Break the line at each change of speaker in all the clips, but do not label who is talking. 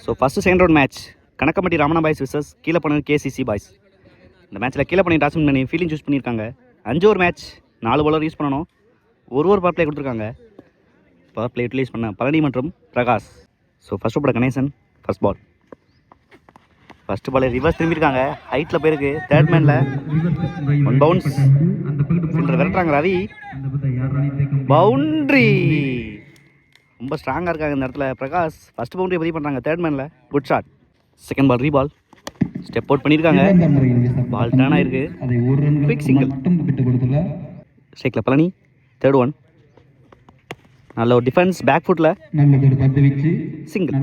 So first second round match Kanakkampatti Ramana boys versus Keezhapanam KCC boys. இந்த மேட்ச்சில் கீழப்பணம் டாஸ்மின் பண்ணி ஃபீல்டிங் சூஸ் பண்ணியிருக்காங்க. 5 ஓவர் மேட்ச், 4 பவுலர் யூஸ் பண்ணணும். ஒரு பவர் பிளே கொடுத்துருக்காங்க. பவர் பிளே யூட்டிலைஸ் பண்ண பழனி மற்றும் Prakash. So first over Ganesan first ball. First ball reverse திரும்பியிருக்காங்க. ஹைட்டில் போயிருக்கு. தேர்ட் மேனில் 1 பவுன்ஸ். ஃபீல்டர் விரட்டுறாங்க ரவி. பவுண்ட்ரி. ரொம்ப ஸ்ட்ராங்காக இருக்காங்க இந்த இடத்துல. பிரகாஷ் ஃபஸ்ட் பவுண்டரி பதிவு பண்ணுறாங்க தேர்ட் மேனில். Good shot. Second ball reball. Step out பண்ணியிருக்காங்க. பால் டர்ன் ஆயிருக்கு. Quick single. ஸ்ட்ரைக்கில் பழனி. Third one. நல்ல ஒரு டிஃபென்ஸ் பேக் ஃபுட்டில் சிங்கிள்.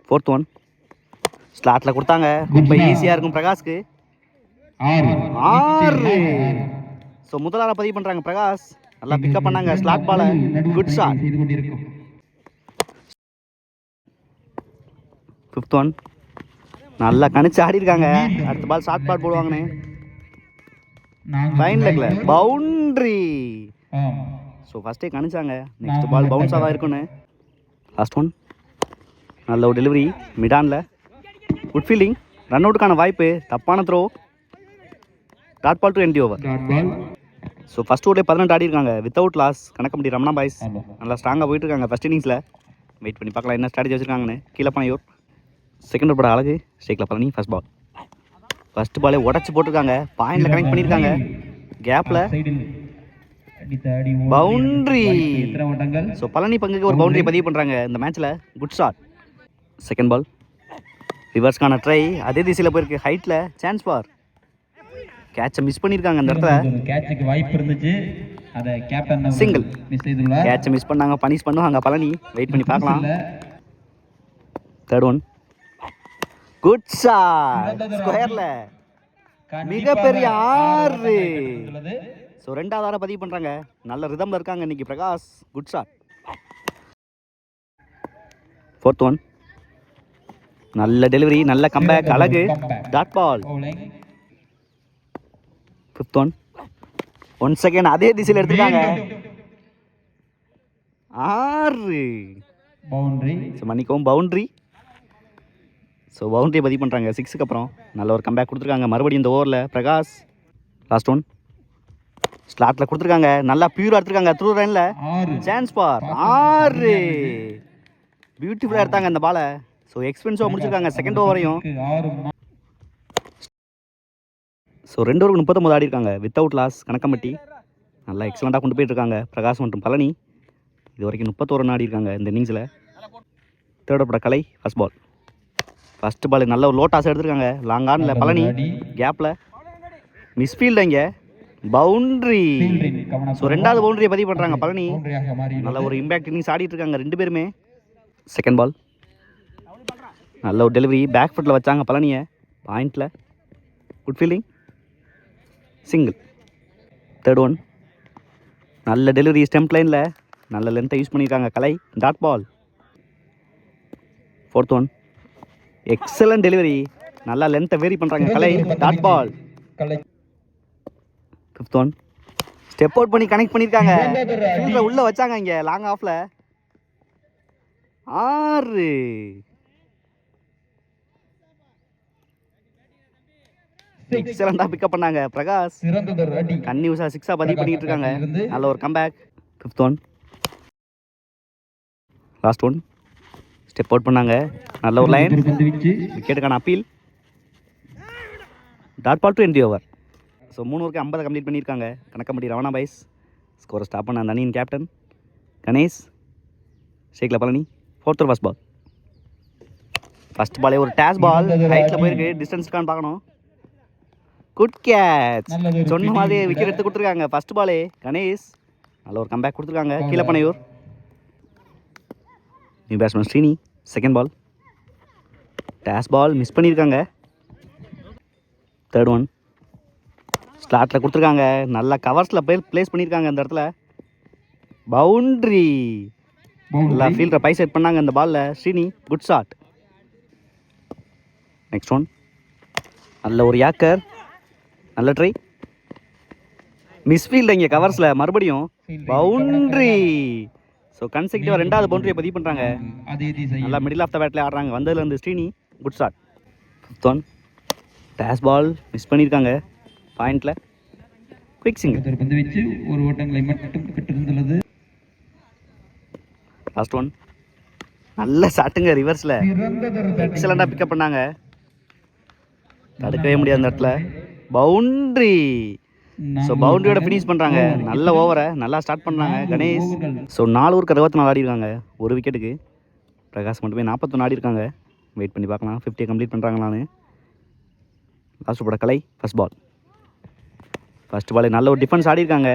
Fourth one. ஸ்லாட்டில் கொடுத்தாங்க. ரொம்ப ஈஸியாக இருக்கும் பிரகாஷ்க்கு. 6. ஸோ முதலாள பதிவு பண்ணுறாங்க பிரகாஷ். நல்லா பிக்கப் பண்ணாங்க ஸ்லாட் பாலை. Good shot. Fifth one. நல்லா கணிச்சு ஆடி இருக்காங்க. அடுத்த பால் ஷார்ட் பால் போடுவாங்கண்ணே. ஃபைன் லெக்ல பவுண்ட்ரி. ஸோ ஃபஸ்ட்டே கணிச்சாங்க. நெக்ஸ்ட் பால் பவுன்ஸாக தான் இருக்குன்னு. Last one. நல்ல ஒரு டெலிவரி மிடானில். Good fielding. ரன் அவுட்டுக்கான வாய்ப்பு. தப்பான throw. Dot ball to end over. So first ஓவர்லேயே 18 ஆடி இருக்காங்க. Without loss. Kanakkampatti Ramana boys நல்லா ஸ்ட்ராங்காக போயிட்டு இருக்காங்க ஃபஸ்ட் இன்னிங்ஸில். வெயிட் பண்ணி பார்க்கலாம் என்ன ஸ்ட்ராட்டஜி வச்சுருக்காங்கன்னு. கீழப்பனையூர். செகண்ட் ஓவர் அழகு. ஸ்ட்ரைக்கில் பழனி ஃபஸ்ட் பால். ஃபஸ்ட் பாலே உடச்சி போட்டிருக்காங்க. பாயிண்டில் கனெக்ட் பண்ணியிருக்காங்க. கேப்பில் பவுண்ட்ரி. ஸோ பழனி பங்குக்கு ஒரு பவுண்டரி பதிவு பண்ணுறாங்க இந்த மேட்ச்சில். Good shot. செகண்ட் பால் ரிவர்ஸ்க்கான ட்ரை. அதே திசையில் போயிருக்கு. ஹைட்டில் சான்ஸ் பார். கேட்சை மிஸ் பண்ணியிருக்காங்க அந்த இடத்துல.
கேட்சுக்கு வாய்ப்பு இருந்துச்சு. அதை கேப்டன்
சிங்கிள். கேட்சை மிஸ் பண்ணாங்க. பனிஷ் பண்ணுவாங்க பழனி. வெயிட் பண்ணி பார்க்கலாம். Third one. Good shot. ஸ்கொயர்ல மிகப்பெரிய 6. ஸோ 2வது ஆரை பதிவு பண்ணுறாங்க. நல்ல ரிதமில் இருக்காங்க இன்னைக்கு Prakash. Good shot. Fourth one. நல்ல டெலிவரி. நல்ல கம்பேக். அழகு. Dot ball. Fifth one. 1 second அதே திசையில் எடுத்துருக்காங்க. 6.
பவுண்டரி.
ஸோ மன்னிக்கவும் பவுண்ட்ரி. ஸோ பவுண்டரியை பதிவு பண்ணுறாங்க 6க்கு அப்புறம். நல்ல ஒரு கம்பேக் கொடுத்துருக்காங்க மறுபடியும் இந்த ஓவரில் பிரகாஷ். Last one. ஸ்லாட்டில் கொடுத்துருக்காங்க. நல்லா பியூராக எடுத்துருக்காங்க. த்ரூ ரனில் சான்ஸ் பார். 6. பியூட்டிஃபுல்லாக எடுத்தாங்க இந்த பாலை. ஸோ எக்ஸ்பென்சிவாக முடிச்சிருக்காங்க செகண்ட் ஓவரையும். ஸோ 2 ஓவருக்கு 39 ஆடி இருக்காங்க. Without loss. கணக்கம்பட்டி நல்லா எக்ஸலண்ட்டாக கொண்டு போயிட்டுருக்காங்க பிரகாஷ் மற்றும் பழனி. இது வரைக்கும் 31 ரன் ஆடி இருக்காங்க இந்த இன்னிங்ஸில். தேர்ட் ஓவர் கலை ஃபஸ்ட் பால். ஃபஸ்ட் பால் நல்ல ஒரு லோ டாஸ் எடுத்துருக்காங்க. லாங் ஆனில் பழனி. கேப்பில் மிஸ்ஃபீல்டு. இங்கே பவுண்ட்ரி. ஸோ 2வது பவுண்டரியை பதிவு பண்ணுறாங்க பழனி. நல்ல ஒரு இம்பேக்ட் இன்னிங்ஸ் ஆடிட்டு இருக்காங்க 2 பேருமே. Second ball. நல்ல ஒரு டெலிவரி. பேக் ஃபுட்டில் வச்சாங்க பழனியை. பாயிண்டில். Good fielding. Single. Third one. நல்ல டெலிவரி. ஸ்டெம்ப் லைனில் நல்ல லென்த்தை யூஸ் பண்ணியிருக்காங்க Kalai. Dot ball. Fourth one. Excellent delivery. நல்லா லென்த்தை வேரி பண்ணுறாங்க Kalai. Dot ball. Fifth one. Step out பண்ணி கனெக்ட் பண்ணியிருக்காங்க. ஃபீல்டில் உள்ளே வச்சாங்க இங்கே லாங் ஆஃபில். 6. எக்ஸலண்டாக பிக்கப் பண்ணாங்க பிரகாஷ். கன்னியூஸாக 6 பதிவு பண்ணிட்டு இருக்காங்க. நல்ல ஒரு comeback. Fifth one. Last one. Step out பண்ணாங்க. நல்ல ஒரு லைன். விக்கெட்டுக்கான appeal. Dot ball to end over. So 3 ஓவருக்கு 50 கம்ப்ளீட் பண்ணியிருக்காங்க கணக்கம்பட்டி ரமணா பாய்ஸ். ஸ்கோரை ஸ்டாப் பண்ண அந்த அணியின் கேப்டன் கணேஷ். ஷேக்ல Palani. Fourth first ball. First பாலே ஒரு டேஸ் பால். ஹைட்டில் போயிருக்கு. டிஸ்டன்ஸ்க்கான்னு பார்க்கணும். Good catch. சொன்ன மாதிரி விக்கெட் எடுத்து கொடுத்துருக்காங்க ஃபஸ்ட் பாலே கணேஷ். நல்ல ஒரு கம்பேக் கொடுத்துருக்காங்க Keezhapanaiyur. New batsman Srini. Second ball. Dash ball miss பண்ணியிருக்காங்க. Third one. ஸ்லாட்டில் கொடுத்துருக்காங்க. நல்ல கவர்ஸில் பிளேஸ் பண்ணியிருக்காங்க இந்த இடத்துல. பவுண்ட்ரி. நல்லா ஃபீல்டரை பை செட் பண்ணாங்க இந்த பாலில் Srini. Good shot. Next one. நல்ல ஒரு யாக்கர். நல்ல ட்ரை. மிஸ்ஃபீல்டு இங்கே கவர்ஸில் மறுபடியும். பவுண்ட்ரி. ஸோ ஸோ கன்செக்டிவாக ரெண்டாவது பவுண்டரியை பதிவு பண்ணுறாங்க.
அதே திசையில்
நல்லா மிடில் ஆஃப் த பேட்டில் ஆடுறாங்க. வந்ததுலேருந்து Srini good shot. Fifth one dash ball miss பண்ணியிருக்காங்க பாயிண்டில். Quick single.
பந்து வச்சு ஒரு ஓட்டங்களை மட்டும் பெற்றிருந்துள்ளது.
லாஸ்ட் ஒன் நல்ல ஷாட்டுங்க ரிவர்ஸில். எக்ஸலண்டாக பிக்கப் பண்ணாங்க. தடுக்கவே முடியாது அந்த இடத்துல. பவுண்ட்ரி. ஸோ பவுண்டரியோட ஃபினிஷ் பண்ணுறாங்க. நல்ல ஓவரை நல்லா ஸ்டார்ட் பண்ணுறாங்க கணேஷ். ஸோ 4 ஓவருக்கு 64 ஆடிருக்காங்க ஒரு விக்கெட்டுக்கு. பிரகாஷ் மட்டுமே 41 ஆடிருக்காங்க. வெயிட் பண்ணி பார்க்கலாம் 50 கம்ப்ளீட் பண்ணுறாங்களான்னு. லாஸ்ட் போட கலை ஃபர்ஸ்ட் பால். ஃபர்ஸ்ட் பால் நல்ல ஒரு டிஃபென்ஸ் ஆடிருக்காங்க.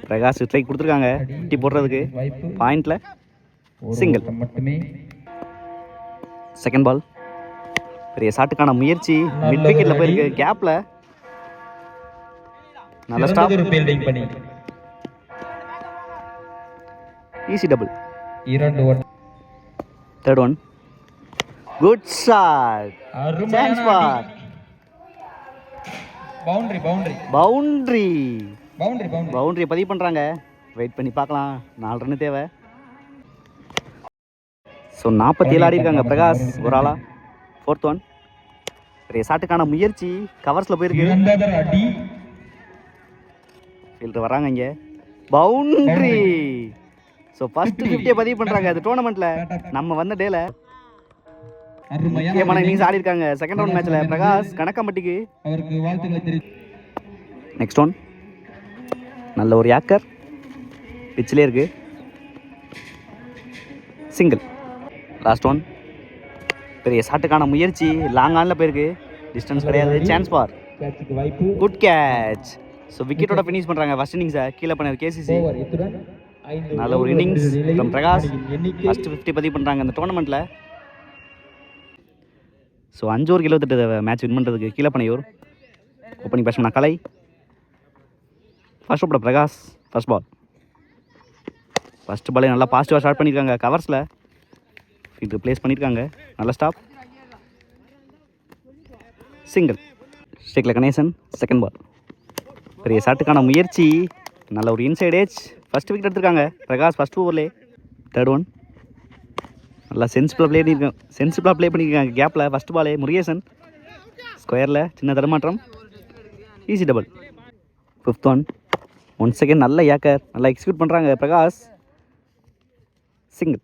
பிரகாஷ் ஸ்ட்ரைக் கொடுத்துருக்காங்க 50 போடுறதுக்கு. பாயிண்டில் சிங்கிள்.
மட்டுமே
செகண்ட் பால் பெரிய ஷாட்டுக்கான முயற்சி மிட் விக்கெட்டில் போயிருக்கு. கேப்பில் நல்ல ஸ்டாப்.
ஃபீல்டிங் பண்ணி
ஈஸி டபுள்.
2 ஓட்டம்.
Third one good shot. Chance for
boundary boundary
boundary.
Boundary boundary
பவுண்டரியை பதிவு பண்ணுறாங்க. வெயிட் பண்ணி பார்க்கலாம் 4 ரன் தேவை. ஸோ 47 ஆடிருக்காங்க பிரகாஷ் ஒரு ஆளா. ஃபோர்த் ஒன் பெரிய ஷாட்டுக்கான முயற்சி கவர்ஸில் போயிருக்கு.
அடி.
ஃபீல்டர் வராங்க இங்கே. பவுண்ட்ரி. ஸோ ஃபர்ஸ்ட் 50 பதிவு பண்ணுறாங்க அது டோர்னமெண்ட்டில். நம்ம வந்த டேல முக்கியமான இன்னிங்ஸ் ஆடிருக்காங்க செகண்ட் ரவுண்ட் மேட்ச்சில். பிரகாஷ் கணக்கம்பட்டிக்கு
அவருக்கு வாழ்த்துக்களை தெரிவி.
நெக்ஸ்ட் ஒன் நல்ல ஒரு யாக்கர் பிச்சிலே இருக்கு. சிங்கிள். லாஸ்ட் ஒன் பெரிய ஷாட்டுக்கான முயற்சி லாங் ஆனில் போயிருக்கு. டிஸ்டன்ஸ் கிடையாது. சான்ஸ் ஃபார்
கேட்சுக்கு வாய்ப்பு.
Good catch. ஸோ விக்கெட்டோட ஃபினிஷ் பண்ணுறாங்க ஃபர்ஸ்ட் இன்னிங்ஸை. கீழே பண்ண கேசிசி.
ஓவர். இத்துடன் 5
நல்ல ஒரு இன்னிங்ஸ் ஃப்ரம் பிரகாஷ்.
எண்ணிக்கை
ஃபர்ஸ்ட் 50 பதிவு பண்ணுறாங்க இந்த டோர்னமெண்ட்டில். ஸோ 5 ஓவருக்கு 78 மேட்ச் வின் பண்ணுறதுக்கு கீழே Panaiyur. Opening batsman Kalai. First ஓப்பட பிரகாஷ் ஃபர்ஸ்ட் பால். ஃபர்ஸ்ட் பாலே நல்லா பாசிட்டிவாக ஸ்டார்ட் பண்ணியிருக்காங்க கவர்ஸில். ஃபீல்டு ப்ளேஸ் பண்ணியிருக்காங்க. நல்ல ஸ்டாப். சிங்கிள். ஸ்டேக்கில் கணேசன் செகண்ட் பால். பெரிய ஷாட்டுக்கான முயற்சி நல்ல ஒரு இன்சைட் ஏஜ். ஃபர்ஸ்ட் விக்கெட் எடுத்திருக்காங்க பிரகாஷ் ஃபர்ஸ்ட் ஓவர்லேயே. தேர்ட் ஒன் நல்லா சென்சிபிளாக ப்ளே பண்ணியிருக்காங்க கேப்பில். ஃபர்ஸ்ட் பாலே முருகேசன் ஸ்கொயரில் சின்ன தடுமாற்றம். Easy double. Fifth one one second நல்ல ஏக்கர் நல்லா எக்ஸிக்யூட் பண்ணுறாங்க Prakash. Single.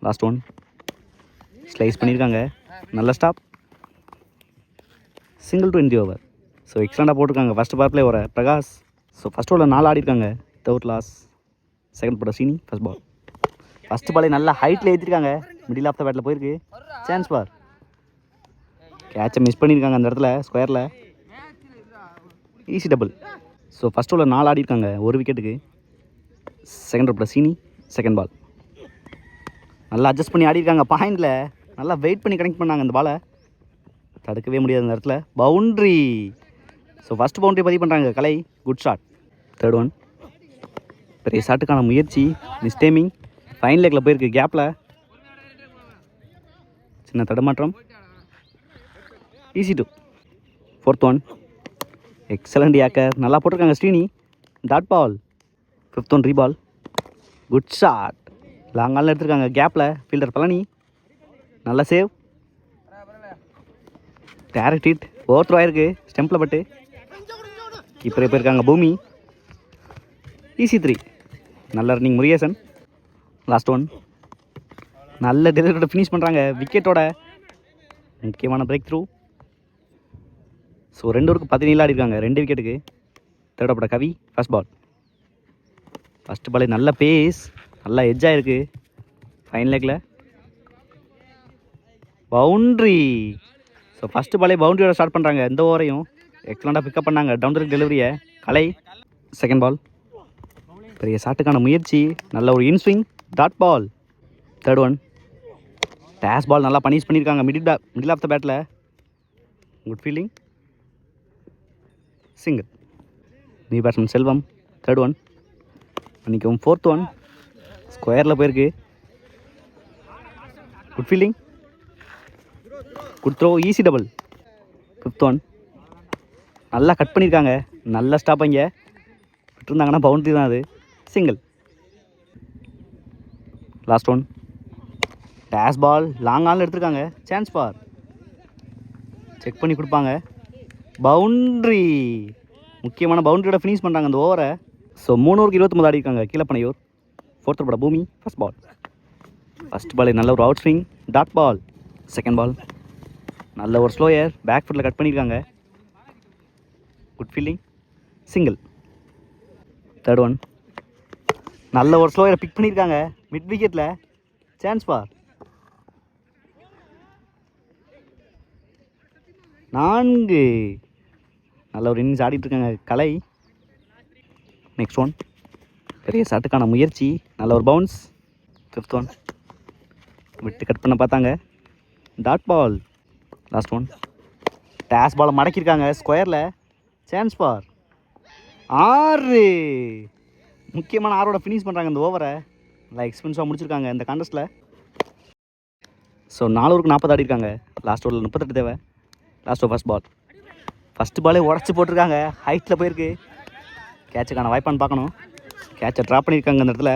Last one slice பண்ணியிருக்காங்க. நல்ல stop. Single to end over. So எக்ஸலண்டாக போட்டிருக்காங்க ஃபஸ்ட் பவர் பிளே வர பிரகாஷ். ஸோ ஃபஸ்ட் ஓவரில் 4 ஆடிருக்காங்க. Without loss. செகண்ட் போட சீனி ஃபஸ்ட் பால். ஃபஸ்ட் பாலே நல்லா ஹைட்டில் ஏற்றிருக்காங்க. மிடில் ஆஃப் த பேட்டில் போயிருக்கு. Chance for. கேட்சை மிஸ் பண்ணியிருக்காங்க அந்த இடத்துல ஸ்கொயரில். Easy double. ஸோ ஃபஸ்ட் ஓவரில் 4 ஆடிருக்காங்க ஒரு விக்கெட்டுக்கு. செகண்ட் போட சீனி செகண்ட் பால். நல்லா அட்ஜஸ்ட் பண்ணி ஆடிருக்காங்க பாயிண்டில். நல்லா வெயிட் பண்ணி கனெக்ட் பண்ணாங்க அந்த பாலை. தடுக்கவே முடியாது அந்த இடத்துல. பவுண்ட்ரி. ஸோ ஃபஸ்ட் பவுண்ட்ரி பதிவு பண்ணுறாங்க Kalai. Good shot. Third one பெரிய ஷாட்டுக்கான முயற்சி மிஸ் டைமிங். ஃபைன் லெக்கில் போயிருக்கு கேப்பில். சின்ன தடுமாற்றம். Easy two. Fourth one excellent yorker நல்லா போட்டிருக்காங்க Srini. Dot ball. Fifth one reball. Good shot. Long ஆலில் எடுத்திருக்காங்க கேப்பில். ஃபீல்டர் பழனி நல்ல save. Direct hit. Over throw ஆயிருக்கு ஸ்டெம்பில் பட்டு. கீப்பரே போயிருக்காங்க பூமி. ஈஸி 3. நல்ல ரன்னிங் முருகேசன். லாஸ்ட் ஒன் நல்ல டெலிவரியோட ஃபினிஷ் பண்ணுறாங்க விக்கெட்டோட. முக்கியமான பிரேக் த்ரூ. ஸோ 2 ஓவருக்கு 17 ஆடிருக்காங்க 2 விக்கெட்டுக்கு. தேர்ட் ஓப்பட கவி ஃபர்ஸ்ட் பால். ஃபஸ்ட் பாலே நல்ல பேஸ் நல்லா எட்ஜ் ஆகிருக்கு ஃபைன் லெக்கில். பவுண்ட்ரி. ஸோ ஃபஸ்ட்டு பாலே பவுண்டரியோட ஸ்டார்ட் பண்ணுறாங்க இந்த ஓவரையும். எக்ஸலண்டாக பிக்கப் பண்ணாங்க டவுன் த டெலிவரியை கலை. செகண்ட் பால் பெரிய ஷாட்டுக்கான முயற்சி நல்ல ஒரு inswing dot ball. Third one dash ball நல்லா பனிஷ் பண்ணியிருக்காங்க மிடில் ஆஃப் த பேட்டில். Good fielding. Single. New batsman Selvam. Third one பண்ணிக்கும். ஃபோர்த் ஒன் ஸ்கொயரில் போயிருக்கு. Good fielding. Good throw. Easy double. Fifth one நல்லா கட் பண்ணியிருக்காங்க. நல்ல ஸ்டாப் இங்கே விட்டுருந்தாங்கன்னா பவுண்ட்ரி தான் அது. Single. Last one. Dash ball long ஆனில் எடுத்திருக்காங்க. Chance for. செக் பண்ணி கொடுப்பாங்க. பவுண்ட்ரி. முக்கியமான பவுண்ட்ரியோட ஃபினிஷ் பண்ணுறாங்க அந்த ஓவரை. ஸோ 3 ஓவருக்கு 29 ஆடிருக்காங்க கீழப்பனையூர். 4th பட பூமி. First ball. ஃபர்ஸ்ட் பால் நல்ல ஒரு out swing. Dot ball. Second ball நல்ல ஒரு ஸ்லோயர். பேக் ஃபுட்டில் கட் பண்ணியிருக்காங்க. Good fielding. Single. Third one நல்ல ஒரு ஸ்லோயரை பிக் பண்ணியிருக்காங்க மிட் விக்கெட்டில். Chance for. 4. நல்ல ஒரு இன்னிங்ஸ் ஆடிட்டுருக்காங்க கலை. நெக்ஸ்ட் ஒன் பெரிய ஷாட்டுக்கான முயற்சி. நல்ல ஒரு பவுன்ஸ். 5th ஒன் விட்டு கட் பண்ண பார்த்தாங்க. Dot ball. Last one dash பாலை மடக்கியிருக்காங்க ஸ்கொயரில். சான்ஸ் பார். 6. முக்கியமான 6ஓட ஃபினிஷ் பண்ணுறாங்க இந்த ஓவரை. நல்லா எக்ஸ்பென்சிவாக முடிச்சிருக்காங்க இந்த கான்டெஸ்ட்டில். ஸோ 4 ஓவருக்கு 40 ஆடிருக்காங்க. லாஸ்ட் ஓவரில் 38 தேவை. Last over first ball. First பாலே உடச்சி போட்டிருக்காங்க. ஹைட்டில் போயிருக்கு. கேட்சுக்கான வாய்ப்பான்னு பார்க்கணும். கேட்சை ட்ராப் பண்ணியிருக்காங்க அந்த இடத்துல.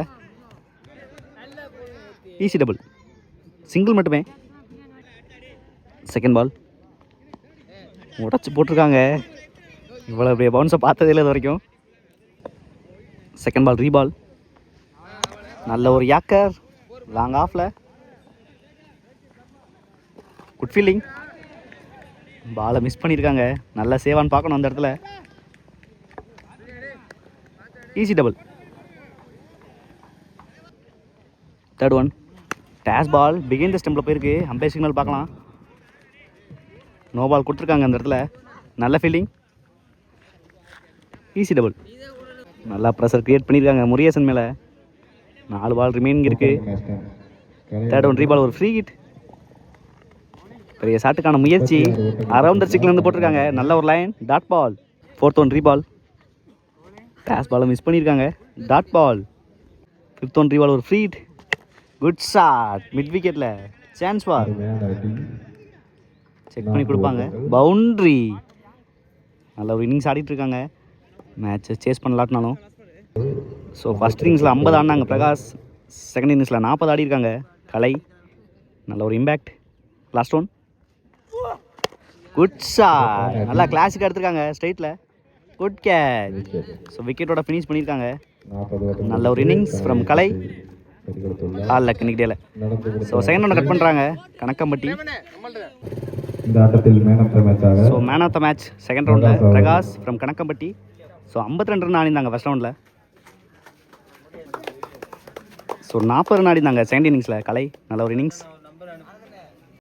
Easy double. சிங்கிள் மட்டுமே. செகண்ட் பால் உடச்சி போட்டிருக்காங்க. இவ்வளோ பெரிய பவுன்ஸை பார்த்ததே இல்லை இது வரைக்கும். Second ball reball. நல்ல ஒரு யாக்கர் லாங் ஆஃபில். Good fielding. பாலை மிஸ் பண்ணியிருக்காங்க. நல்லா சேவான்னு பார்க்கணும் அந்த இடத்துல. Easy double. Third one dash ball பிகைன் த ஸ்டெம்பில் போயிருக்கு. அம்பையர் சிக்னல் பார்க்கலாம். நோ பால் கொடுத்துருக்காங்க அந்த இடத்துல. நல்ல ஃபீல்டிங். Easy double. நல்லா ப்ரெஷர் க்ரியேட் பண்ணியிருக்காங்க முருகேசன் மேலே. 4 பால் ரிமைனிங் இருக்குது. தேர்ட் ஒன் ரீபால் ஒரு ஃப்ரீ ஹிட். பெரிய ஷாட்டுக்கான முயற்சி. அரவுண்ட் த ஸ்டிக்லேருந்து போட்டிருக்காங்க. நல்ல ஒரு line. Dot ball. 4th one reball. Dash பாலை மிஸ் பண்ணியிருக்காங்க. Dot ball. 5th one reball ஒரு free hit. Good shot mid விக்கெட்டில். Chance for. செக் பண்ணி கொடுப்பாங்க. பவுண்ட்ரி. நல்ல ஒரு இன்னிங்ஸ் ஆடிட்டுருக்காங்க. மேட்ச்சை சேஸ் பண்ணலாட்டினாலும். ஸோ ஃபஸ்ட் இன்னிங்ஸில் 50 ஆடினாங்க பிரகாஷ். செகண்ட் இன்னிங்ஸில் 40 ஆடிருக்காங்க கலை. நல்ல ஒரு impact. Last one good shot. நல்லா கிளாசிக்காக எடுத்திருக்காங்க ஸ்ட்ரைட்டில். Good catch. ஸோ விக்கெட்டோட ஃபினிஷ் பண்ணியிருக்காங்க. நல்ல ஒரு innings from Kalai. All luck இன்னைக்கு டேல. ஸோ செகண்ட் ஒன்று கட் பண்ணுறாங்க Kanakkampatti. So man of the match second ரவுண்டில் Prakash from Kanakkampatti. So 52 run ஆடிந்தாங்க ஃபர்ஸ்ட் ரவுண்டில். ஸோ 40 ரன் ஆடிந்தாங்க செகண்ட் இன்னிங்ஸில் கலை. நல்ல ஒரு இன்னிங்ஸ்.